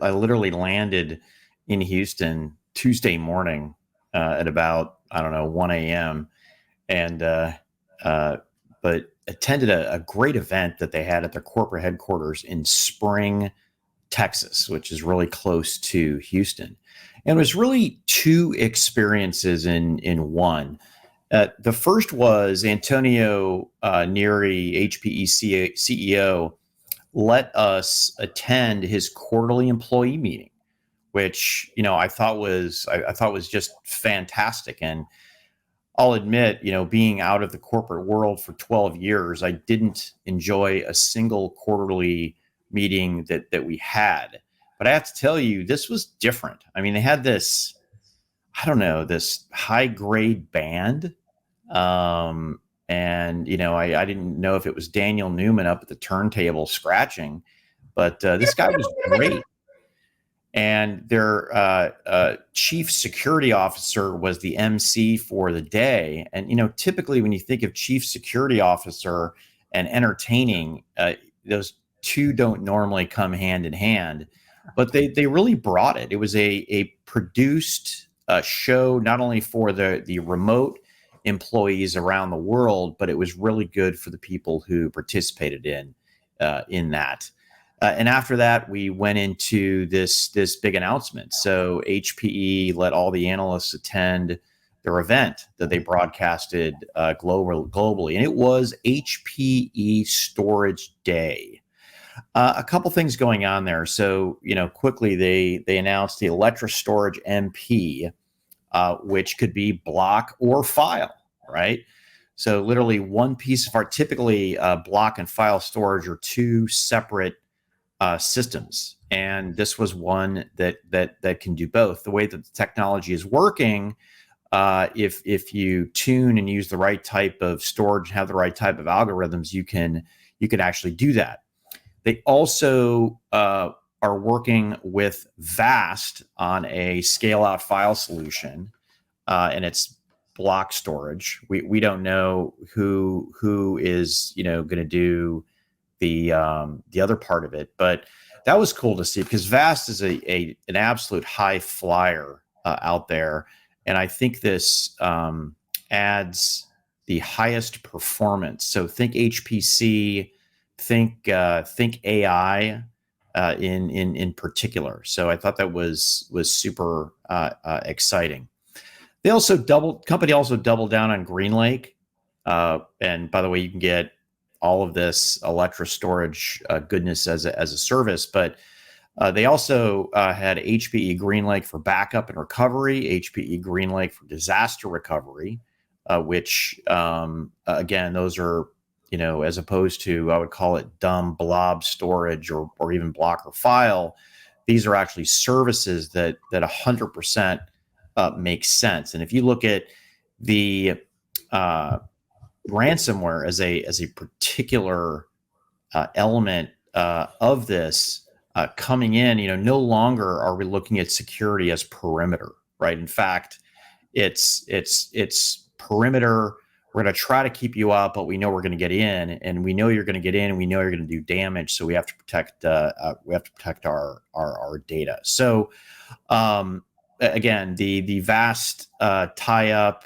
I literally landed in Houston Tuesday morning at about, I don't know, 1 a.m. and uh, but attended a great event that they had at their corporate headquarters in Spring, Texas, which is really close to Houston. And it was really two experiences in one. The first was Antonio Neri, HPE CEO, let us attend his quarterly employee meeting, which I thought was just fantastic. And I'll admit, being out of the corporate world for 12 years, I didn't enjoy a single quarterly meeting that we had. But I have to tell you, this was different. I mean, they had this, I don't know, this high grade band. And, I didn't know if it was Daniel Newman up at the turntable scratching, but this guy was great. And their chief security officer was the MC for the day. And typically when you think of chief security officer and entertaining, those two don't normally come hand in hand. But they really brought it. It was a produced show not only for the remote employees around the world, but it was really good for the people who participated in that. And after that, we went into this big announcement. So HPE let all the analysts attend their event that they broadcasted globally, and it was HPE Storage Day. A couple things going on there. So quickly they announced the Alletra Storage MP, which could be block or file, right? So literally one piece of our typically block and file storage are two separate systems, and this was one that can do both. The way that the technology is working, if you tune and use the right type of storage and have the right type of algorithms, you can actually do that. They also are working with VAST on a scale out file solution, and it's block storage. We don't know who is going to do the other part of it, but that was cool to see because VAST is an absolute high flyer out there, and I think this adds the highest performance. So think HPC, think AI in particular. So I thought that was super exciting. Company also doubled down on GreenLake, and by the way, you can get all of this Alletra storage goodness as a service, but they also had HPE GreenLake for backup and recovery, HPE GreenLake for disaster recovery, which again, those are as opposed to, I would call it dumb blob storage or even block or file. These are actually services that 100% make sense. And if you look at the ransomware as a particular element of this coming in, no longer are we looking at security as perimeter, right? In fact, it's perimeter. We're going to try to keep you out, but we know we're going to get in, and we know you're going to get in, and we know you're going to do damage. So we have to protect our data. So again, the VAST tie-up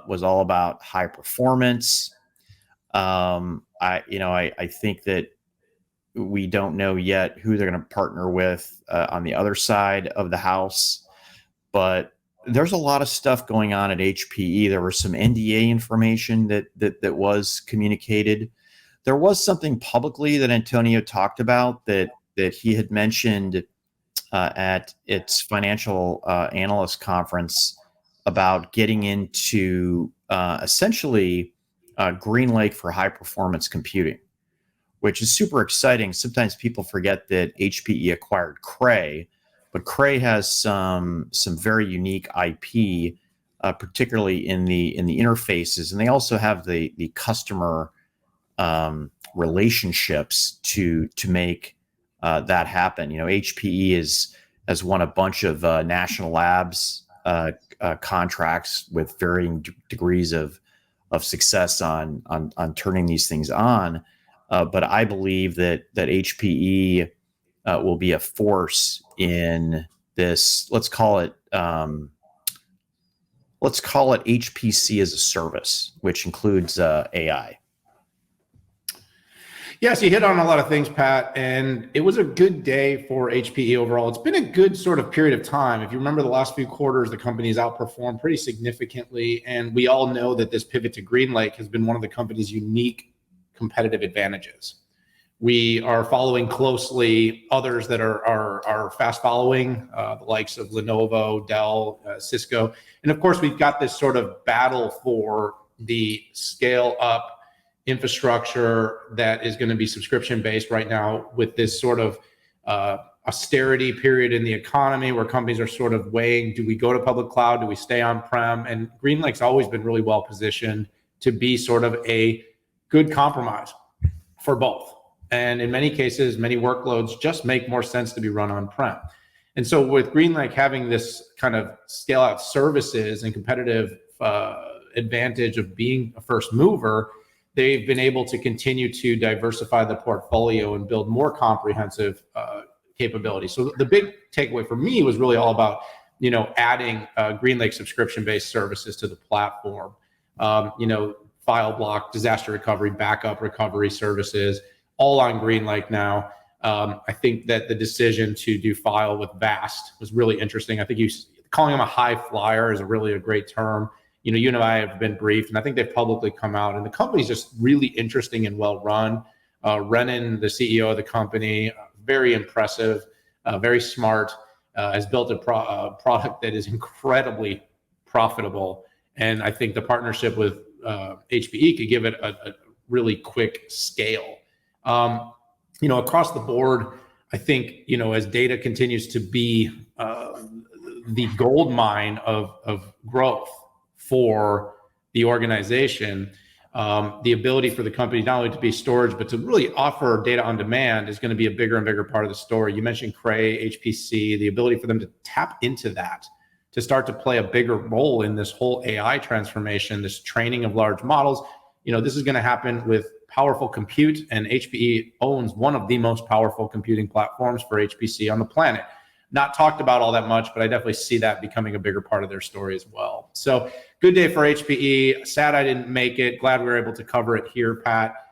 was all about high performance. I think that we don't know yet who they're going to partner with on the other side of the house, but there's a lot of stuff going on at HPE. There was some NDA information that was communicated. There was something publicly that Antonio talked about that he had mentioned at its financial analyst conference about getting into essentially GreenLake for high performance computing, which is super exciting. Sometimes people forget that HPE acquired Cray, but Cray has some very unique IP, particularly in the interfaces, and they also have the customer relationships to make that happen. HPE has won a bunch of national labs contracts with varying degrees of success on turning these things on. But I believe that HPE will be a force in this. Let's call it HPC as a service, which includes AI. Yes, you hit on a lot of things, Pat, and it was a good day for HPE overall. It's been a good sort of period of time. If you remember the last few quarters, the company's outperformed pretty significantly, and we all know that this pivot to GreenLake has been one of the company's unique competitive advantages. We are following closely others that are fast following, the likes of Lenovo, Dell, Cisco, and of course, we've got this sort of battle for the scale up infrastructure that is going to be subscription based right now with this sort of austerity period in the economy where companies are sort of weighing, do we go to public cloud? Do we stay on-prem? And GreenLake's always been really well positioned to be sort of a good compromise for both. And in many cases, many workloads just make more sense to be run on-prem. And so with GreenLake having this kind of scale out services and competitive advantage of being a first mover, they've been able to continue to diversify the portfolio and build more comprehensive capabilities. So the big takeaway for me was really all about, adding GreenLake subscription-based services to the platform. File block, disaster recovery, backup recovery services, all on GreenLake now. I think that the decision to do file with VAST was really interesting. I think calling them a high flyer is really a great term. You and I have been briefed, and I think they've publicly come out, and the company's just really interesting and well run. Renan, the CEO of the company, very impressive, very smart, has built a product that is incredibly profitable. And I think the partnership with HPE could give it a really quick scale. Across the board, I think, as data continues to be the gold mine of growth for the organization, the ability for the company not only to be storage, but to really offer data on demand is going to be a bigger and bigger part of the story. You mentioned Cray, HPC, the ability for them to tap into that, to start to play a bigger role in this whole AI transformation, this training of large models. This is going to happen with powerful compute, and HPE owns one of the most powerful computing platforms for HPC on the planet. Not talked about all that much, but I definitely see that becoming a bigger part of their story as well. So good day for HPE. Sad I didn't make it. Glad we were able to cover it here, Pat.